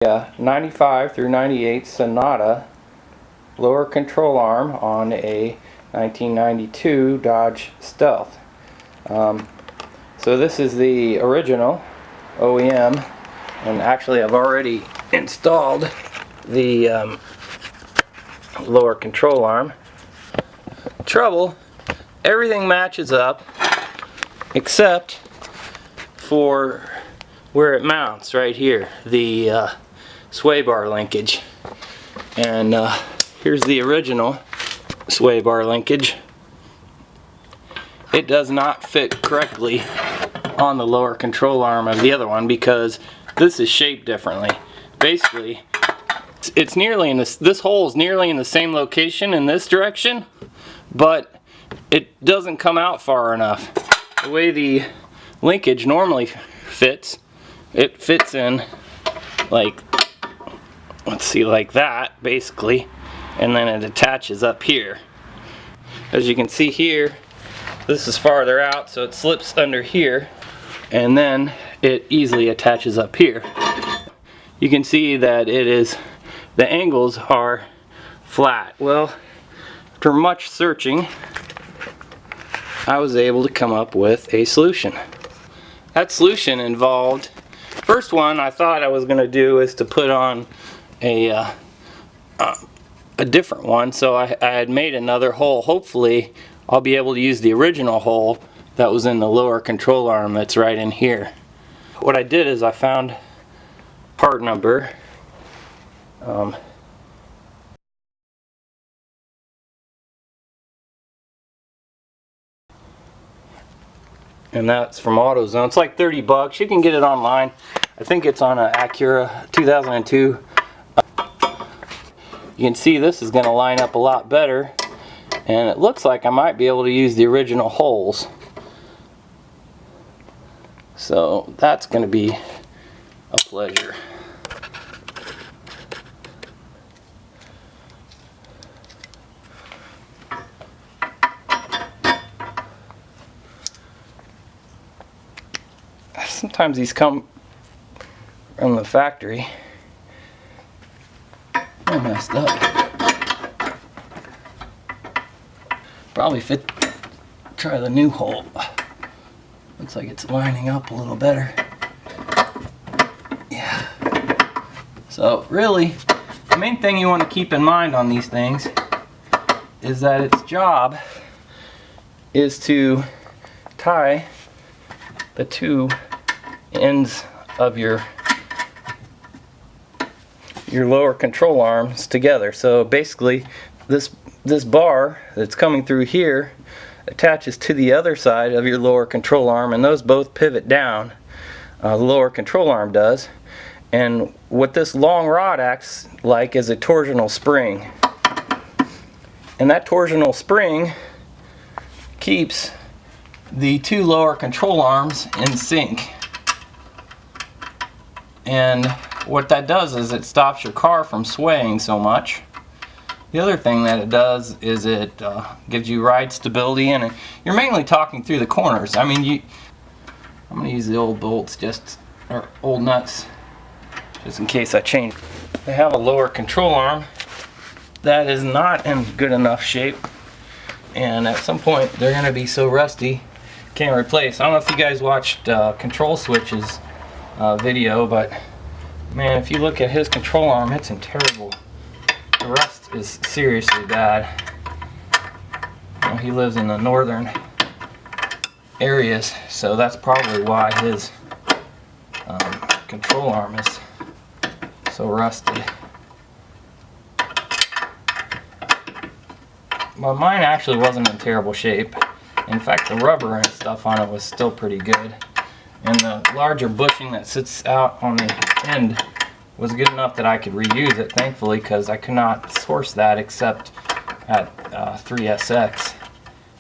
95 through 98 Sonata lower control arm on a 1992 Dodge Stealth. So this is the original OEM, and actually I've already installed the lower control arm. Trouble, everything matches up except for where it mounts right here, the sway bar linkage. And here's the original sway bar linkage. It does not fit correctly on the lower control arm of the other one because this is shaped differently. Basically, it's nearly in this hole is nearly in the same location in this direction, but it doesn't come out far enough. The way the linkage normally fits, it fits in like, let's see, like that basically, and then it attaches up here. As you can see here, this is farther out, so it slips under here, and then it easily attaches up here. You can see that the angles are flat. Well, after much searching, I was able to come up with a solution. That solution involved, first one I thought I was going to do is to put on a different one. So I had made another hole. Hopefully I'll be able to use the original hole that was in the lower control arm that's right in here. What I did is I found part number. And that's from AutoZone. It's like 30 bucks. You can get it online. I think it's on an Acura 2002. You can see this is going to line up a lot better, and it looks like I might be able to use the original holes. So that's going to be a pleasure. Sometimes these come from the factory. I messed up. Probably fit. Try the new hole. Looks like it's lining up a little better. Yeah. So really, the main thing you want to keep in mind on these things is that its job is to tie the two ends of your lower control arms together. So basically this bar that's coming through here attaches to the other side of your lower control arm, and those both pivot down. The lower control arm does, and what this long rod acts like is a torsional spring, and that torsional spring keeps the two lower control arms in sync. And what that does is it stops your car from swaying so much. The other thing that it does is it gives you ride stability, and you're mainly talking through the corners. I mean, I'm going to use the old bolts, or old nuts, just in case I change. They have a lower control arm that is not in good enough shape, and at some point they're going to be so rusty, can't replace. I don't know if you guys watched Control Switch's video, but man, if you look at his control arm, it's in terrible. The rust is seriously bad. You know, he lives in the northern areas, so that's probably why his control arm is so rusted. But mine actually wasn't in terrible shape. In fact, the rubber and stuff on it was still pretty good. And the larger bushing that sits out on the end was good enough that I could reuse it, thankfully, because I could not source that except at 3SX.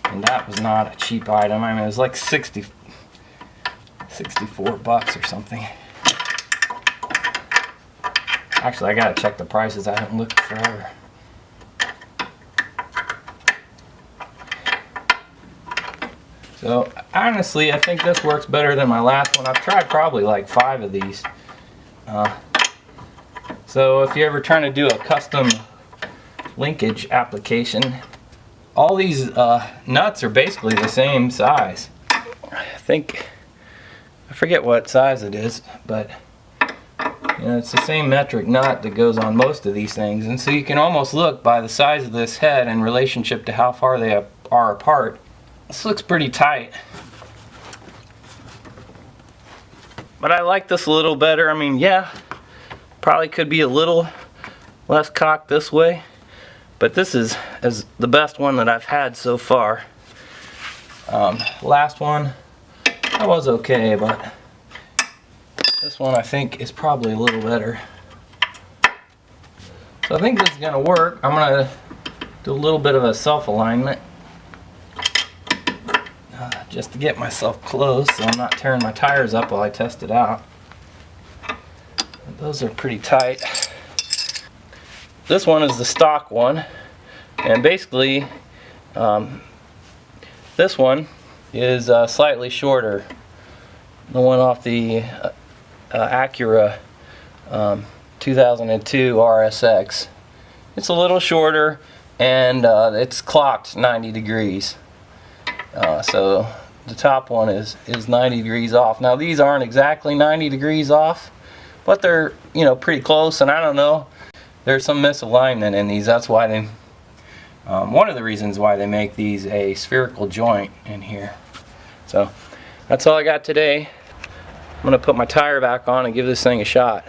And that was not a cheap item. I mean, it was like 64 bucks or something. Actually, I gotta check the prices. I haven't looked forever. So honestly, I think this works better than my last one. I've tried probably like 5 of these. So if you're ever trying to do a custom linkage application, all these nuts are basically the same size. I forget what size it is, but you know, it's the same metric nut that goes on most of these things, and so you can almost look by the size of this head in relationship to how far they are apart. This looks pretty tight, but I like this a little better. I mean, yeah, probably could be a little less cocked this way, but this is the best one that I've had so far. Last one, that was okay, but this one I think is probably a little better. So I think this is going to work. I'm going to do a little bit of a self-alignment just to get myself close so I'm not tearing my tires up while I test it out. Those are pretty tight. This one is the stock one, and basically this one is slightly shorter. The one off the Acura 2002 RSX. It's a little shorter, and it's clocked 90 degrees. So the top one is 90 degrees off. Now these aren't exactly 90 degrees off, but they're, you know, pretty close, and I don't know, there's some misalignment in these. That's why they one of the reasons why they make these a spherical joint in here. So that's all I got today. I'm going to put my tire back on and give this thing a shot.